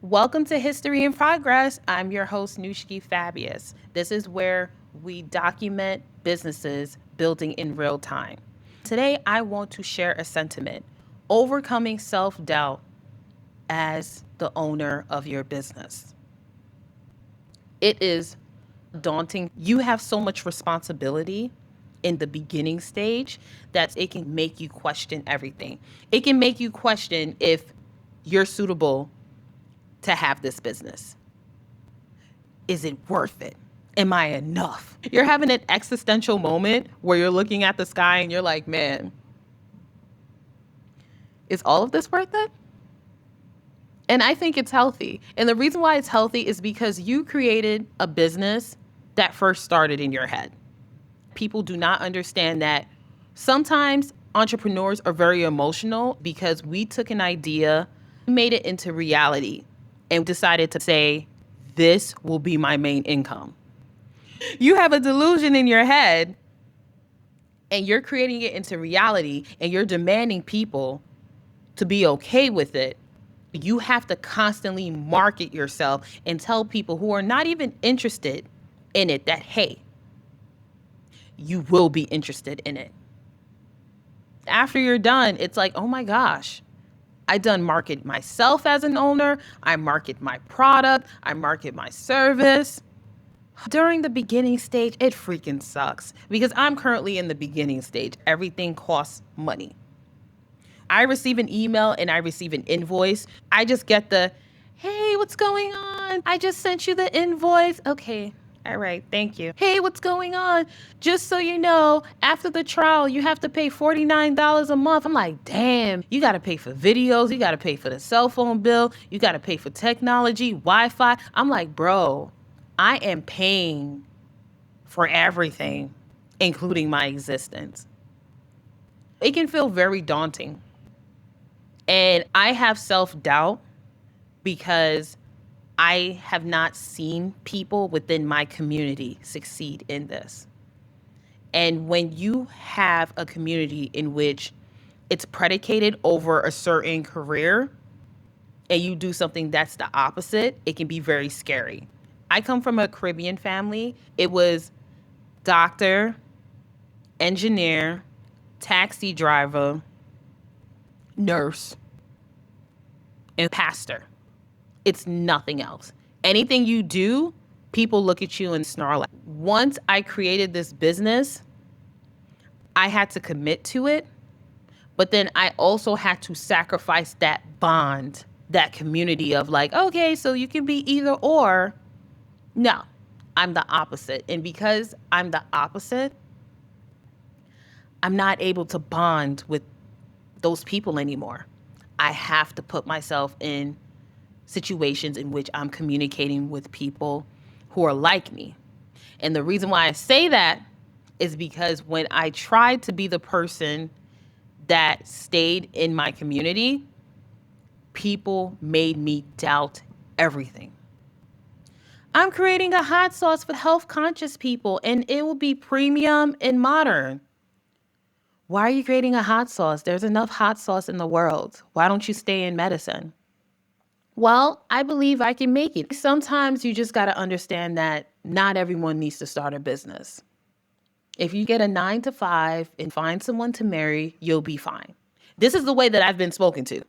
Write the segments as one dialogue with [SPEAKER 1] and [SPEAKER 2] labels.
[SPEAKER 1] Welcome to History in Progress. I'm your host, Nushki Fabius. This is where we document businesses building in real time. Today, I want to share a sentiment: overcoming self doubt as the owner of your business. It is daunting. You have so much responsibility in the beginning stage that it can make you question everything. It can make you question if you're suitable to have this business. Is it worth it? Am I enough? You're having an existential moment where you're looking at the sky and you're like, man, is all of this worth it? And I think it's healthy. And the reason why it's healthy is because you created a business that first started in your head. People do not understand that sometimes entrepreneurs are very emotional because we took an idea, made it into reality, and decided to say, this will be my main income. You have a delusion in your head and you're creating it into reality and you're demanding people to be okay with it. You have to constantly market yourself and tell people who are not even interested in it that, hey, you will be interested in it. After you're done, it's like, oh my gosh, I done market myself as an owner. I market my product. I market my service. During the beginning stage, it freaking sucks because I'm currently in the beginning stage. Everything costs money. I receive an email and I receive an invoice. I just get the, hey, what's going on? I just sent you the invoice. Okay. All right. Thank you. Hey, what's going on? Just so you know, after the trial, you have to pay $49 a month. I'm like, damn, you got to pay for videos. You got to pay for the cell phone bill. You got to pay for technology, Wi-Fi. I'm like, bro, I am paying for everything, including my existence. It can feel very daunting. And I have self-doubt because I have not seen people within my community succeed in this. And when you have a community in which it's predicated over a certain career and you do something that's the opposite, it can be very scary. I come from a Caribbean family. It was doctor, engineer, taxi driver, nurse, and pastor. It's nothing else. Anything you do, people look at you and snarl. Once I created this business, I had to commit to it, but then I also had to sacrifice that bond, that community of like, okay, so you can be either or. No, I'm the opposite. And because I'm the opposite, I'm not able to bond with those people anymore. I have to put myself in situations in which I'm communicating with people who are like me. And the reason why I say that is because when I tried to be the person that stayed in my community, people made me doubt everything. I'm creating a hot sauce for health conscious people and it will be premium and modern. Why are you creating a hot sauce? There's enough hot sauce in the world. Why don't you stay in medicine? Well, I believe I can make it. Sometimes you just got to understand that not everyone needs to start a business. If you get a 9 to 5 and find someone to marry, you'll be fine. This is the way that I've been spoken to.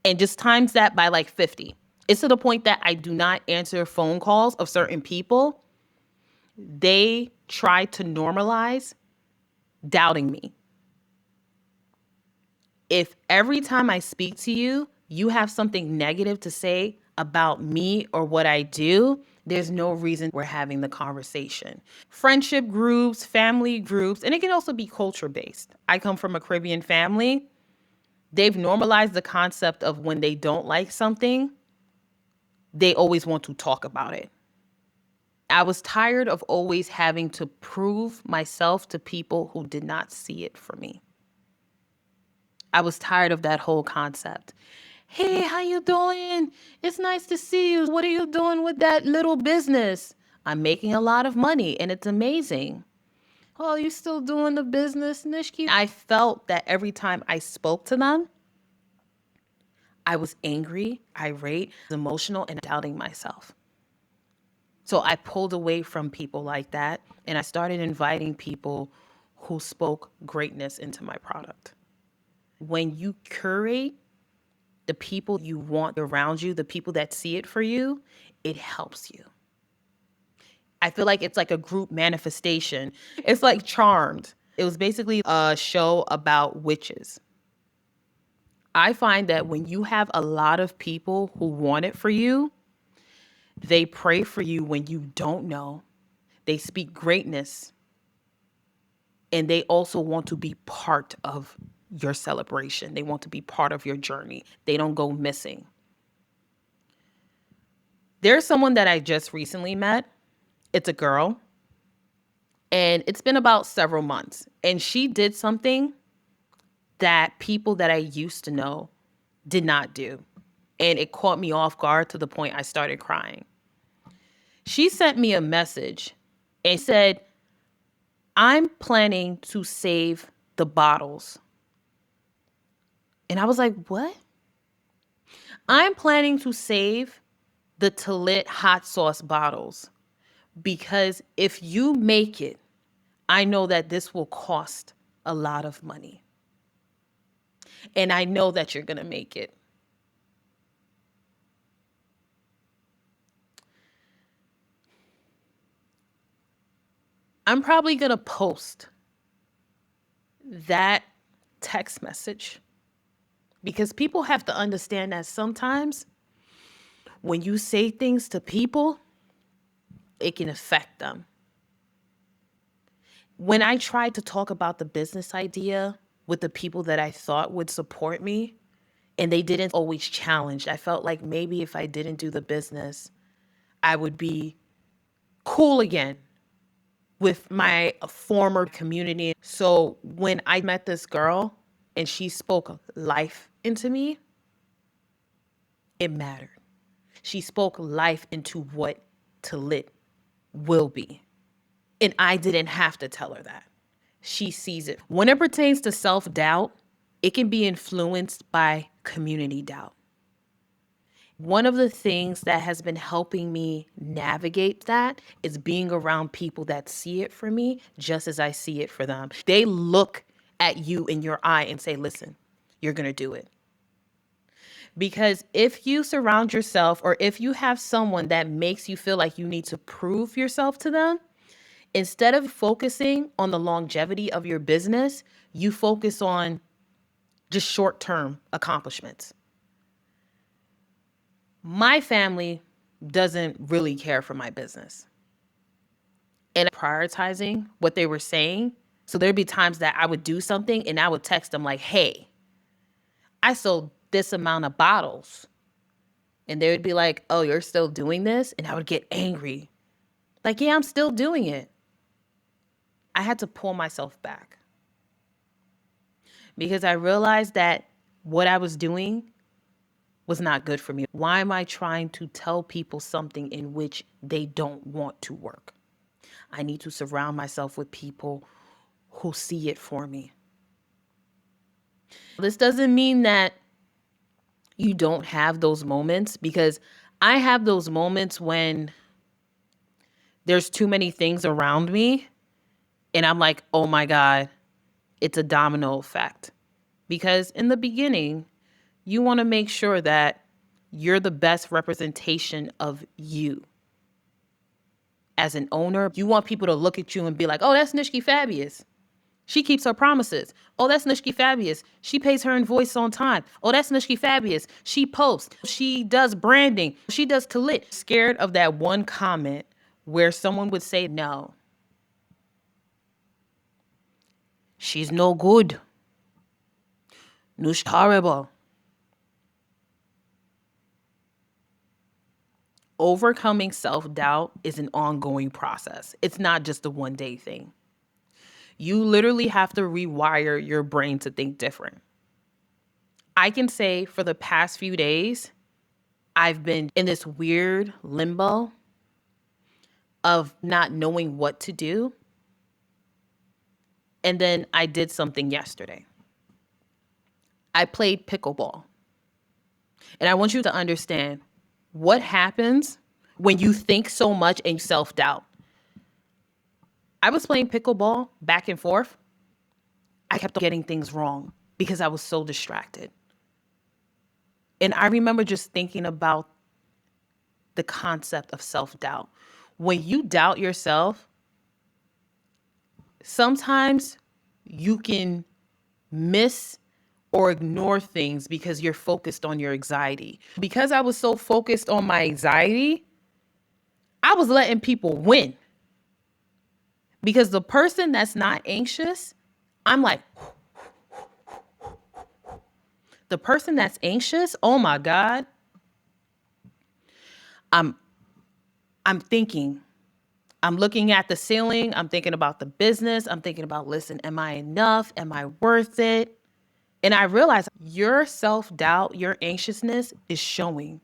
[SPEAKER 1] And just times that by like 50. It's to the point that I do not answer phone calls of certain people. They try to normalize doubting me. If every time I speak to you, you have something negative to say about me or what I do, there's no reason we're having the conversation. Friendship groups, family groups, and it can also be culture based. I come from a Caribbean family. They've normalized the concept of when they don't like something, they always want to talk about it. I was tired of always having to prove myself to people who did not see it for me. I was tired of that whole concept. Hey, how you doing? It's nice to see you. What are you doing with that little business? I'm making a lot of money and it's amazing. Oh, you still doing the business, Nishki? I felt that every time I spoke to them, I was angry, irate, emotional, and doubting myself. So I pulled away from people like that and I started inviting people who spoke greatness into my product. When you curate the people you want around you, the people that see it for you, it helps you. I feel like it's like a group manifestation. It's like Charmed. It was basically a show about witches. I find that when you have a lot of people who want it for you, they pray for you when you don't know. They speak greatness and they also want to be part of your celebration. They want to be part of your journey. They don't go missing. There's someone that I just recently met. It's a girl, and it's been about several months. And she did something that people that I used to know did not do. And it caught me off guard to the point I started crying. She sent me a message and said, I'm planning to save the bottles. And I was like, what? I'm planning to save the Talit hot sauce bottles because if you make it, I know that this will cost a lot of money. And I know that you're going to make it. I'm probably going to post that text message because people have to understand that sometimes when you say things to people, it can affect them. When I tried to talk about the business idea with the people that I thought would support me, and they didn't always challenge, I felt like maybe if I didn't do the business, I would be cool again with my former community. So when I met this girl and she spoke life into me, it mattered. She spoke life into what Talit will be. And I didn't have to tell her that. She sees it. When it pertains to self-doubt, it can be influenced by community doubt. One of the things that has been helping me navigate that is being around people that see it for me just as I see it for them. They look at you in your eye and say, listen, you're going to do it. Because if you surround yourself or if you have someone that makes you feel like you need to prove yourself to them, instead of focusing on the longevity of your business, you focus on just short-term accomplishments. My family doesn't really care for my business and prioritizing what they were saying. So there'd be times that I would do something and I would text them like, hey, I sold this amount of bottles. And they would be like, oh, you're still doing this? And I would get angry. Like, yeah, I'm still doing it. I had to pull myself back because I realized that what I was doing was not good for me. Why am I trying to tell people something in which they don't want to work? I need to surround myself with people who see it for me. This doesn't mean that you don't have those moments, because I have those moments when there's too many things around me and I'm like, oh my God, it's a domino effect. Because in the beginning, you want to make sure that you're the best representation of you. As an owner, you want people to look at you and be like, oh, that's Nishki Fabius. She keeps her promises. Oh, that's Nishki Fabius. She pays her invoice on time. Oh, that's Nishki Fabius. She posts. She does branding. She does Talit. Scared of that one comment where someone would say, no, she's no good. Nush horrible. Overcoming self-doubt is an ongoing process. It's not just a one-day thing. You literally have to rewire your brain to think different. I can say for the past few days, I've been in this weird limbo of not knowing what to do. And then I did something yesterday. I played pickleball. And I want you to understand what happens when you think so much and self-doubt. I was playing pickleball back and forth. I kept getting things wrong because I was so distracted. And I remember just thinking about the concept of self-doubt. When you doubt yourself, sometimes you can miss or ignore things because you're focused on your anxiety. Because I was so focused on my anxiety, I was letting people win. Because the person that's not anxious, I'm like, the person that's anxious, oh my God, I'm thinking, I'm looking at the ceiling, I'm thinking about the business, I'm thinking about, listen, am I enough? Am I worth it? And I realized your self-doubt, your anxiousness is showing.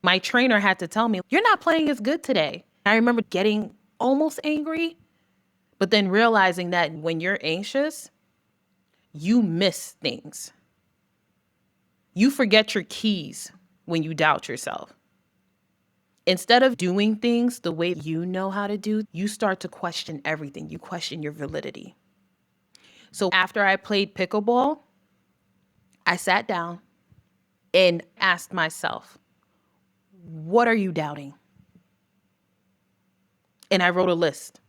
[SPEAKER 1] My trainer had to tell me, you're not playing as good today. I remember getting almost angry, but then realizing that when you're anxious, you miss things. You forget your keys when you doubt yourself. Instead of doing things the way you know how to do, you start to question everything. You question your validity. So after I played pickleball, I sat down and asked myself, what are you doubting? And I wrote a list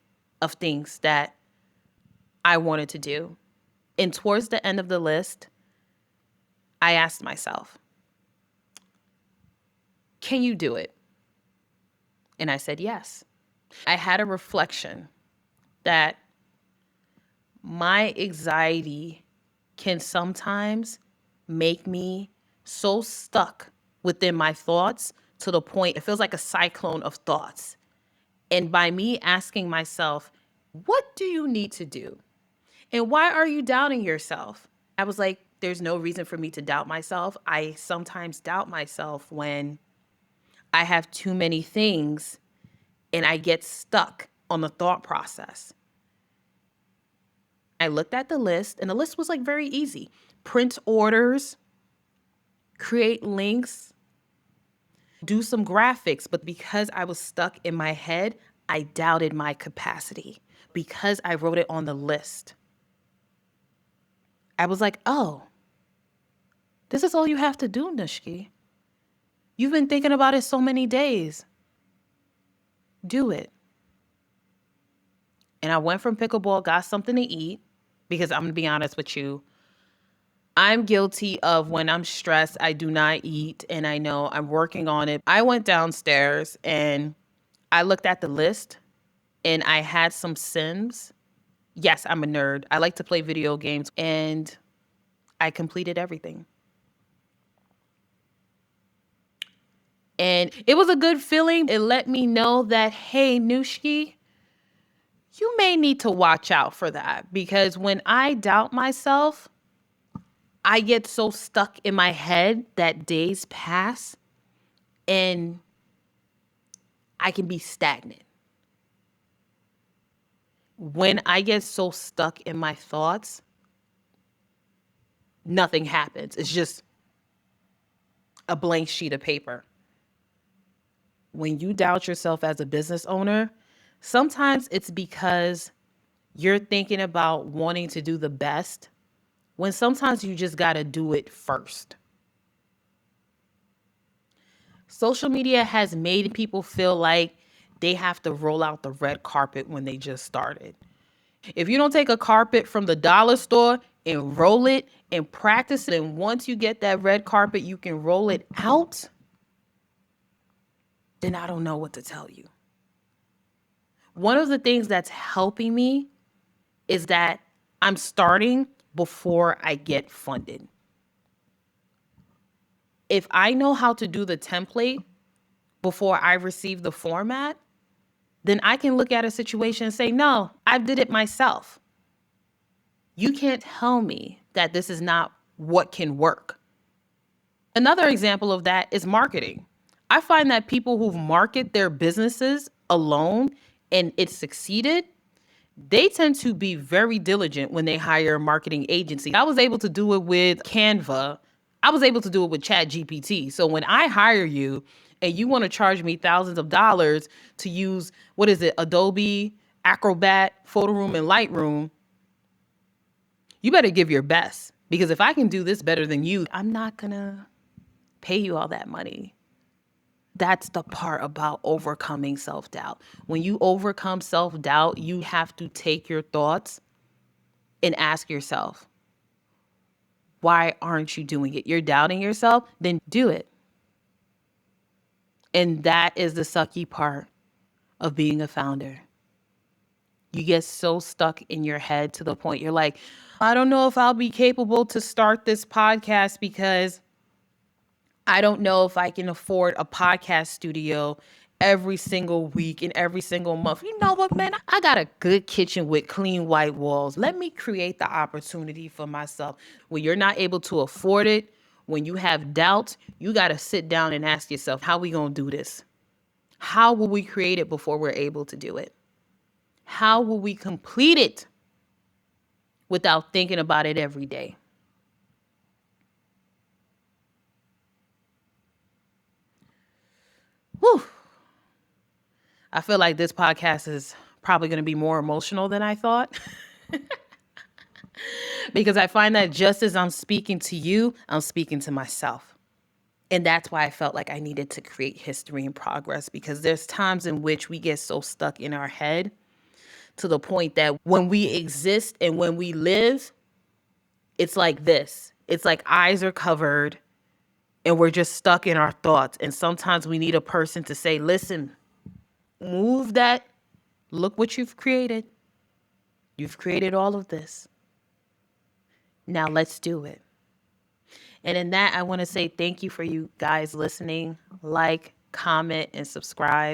[SPEAKER 1] of things that I wanted to do. And towards the end of the list, I asked myself, can you do it? And I said, yes. I had a reflection that my anxiety can sometimes make me so stuck within my thoughts to the point it feels like a cyclone of thoughts. And by me asking myself, what do you need to do? And why are you doubting yourself? I was like, there's no reason for me to doubt myself. I sometimes doubt myself when I have too many things and I get stuck on the thought process. I looked at the list and the list was like very easy. Print orders, create links, do some graphics. But because I was stuck in my head, I doubted my capacity because I wrote it on the list. I was like, oh, this is all you have to do, Nushki. You've been thinking about it so many days. Do it. And I went from pickleball, got something to eat, because I'm going to be honest with you. I'm guilty of when I'm stressed, I do not eat, and I know I'm working on it. I went downstairs and I looked at the list and I had some Sims. Yes, I'm a nerd. I like to play video games and I completed everything. And it was a good feeling. It let me know that, hey, Nushki, you may need to watch out for that because when I doubt myself, I get so stuck in my head that days pass and I can be stagnant. When I get so stuck in my thoughts, nothing happens. It's just a blank sheet of paper. When you doubt yourself as a business owner, sometimes it's because you're thinking about wanting to do the best when sometimes you just got to do it first. Social media has made people feel like they have to roll out the red carpet when they just started. If you don't take a carpet from the dollar store and roll it and practice it, and once you get that red carpet, you can roll it out, then I don't know what to tell you. One of the things that's helping me is that I'm starting before I get funded. If I know how to do the template before I receive the format, then I can look at a situation and say, no, I did it myself. You can't tell me that this is not what can work. Another example of that is marketing. I find that people who've marketed their businesses alone and it succeeded, they tend to be very diligent when they hire a marketing agency. I was able to do it with Canva. I was able to do it with Chat GPT. So when I hire you and you want to charge me thousands of dollars to use, what is it, Adobe, Acrobat, Photo Room, and Lightroom, you better give your best. Because if I can do this better than you, I'm not going to pay you all that money. That's the part about overcoming self-doubt. When you overcome self-doubt, you have to take your thoughts and ask yourself, why aren't you doing it? You're doubting yourself? Then do it. And that is the sucky part of being a founder. You get so stuck in your head to the point you're like, I don't know if I'll be capable to start this podcast because I don't know if I can afford a podcast studio every single week and every single month. You know what, man? I got a good kitchen with clean white walls. Let me create the opportunity for myself. When you're not able to afford it, when you have doubts, you got to sit down and ask yourself, how we going to do this? How will we create it before we're able to do it? How will we complete it without thinking about it every day? Whew. I feel like this podcast is probably going to be more emotional than I thought. Because I find that just as I'm speaking to you, I'm speaking to myself. And that's why I felt like I needed to create History in Progress, because there's times in which we get so stuck in our head to the point that when we exist and when we live, it's like this. It's like eyes are covered and we're just stuck in our thoughts. And sometimes we need a person to say, listen, move that. Look what you've created. You've created all of this. Now let's do it. And in that, I want to say thank you for you guys listening. Like, comment, and subscribe.